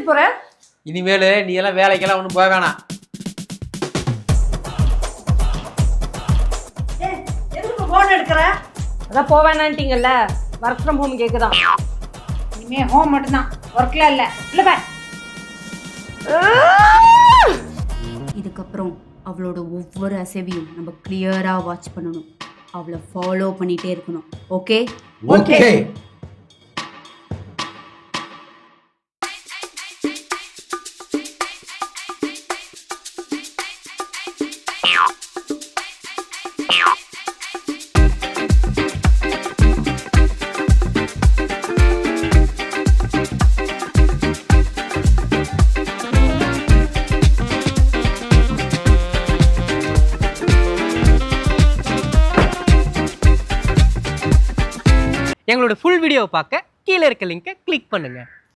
போற? இனிமேல் நீ எல்லாம் வேலைக்கெல்லாம் ஒன்றும் போக வேணாம். எதுக்கு போன் எடுக்கிற? அதான் போவேனான்ட்டீங்கல்ல, ஒர்க் ஃப்ரம் ஹோம் கேக்குதான். இனிமே ஹோம் மட்டும்தான், ஒர்க்லாம் இல்லை. இல்லை பார். இதுக்கப்புறம் அவளோட ஒவ்வொரு அசைவையும் நம்ம கிளியராக வாட்ச் பண்ணணும். அவளை ஃபாலோ பண்ணிகிட்டே இருக்கணும். Okay okay. எங்களோட ஃபுல் வீடியோவை பார்க்க கீழே இருக்க லிங்கை கிளிக் பண்ணுங்கள்.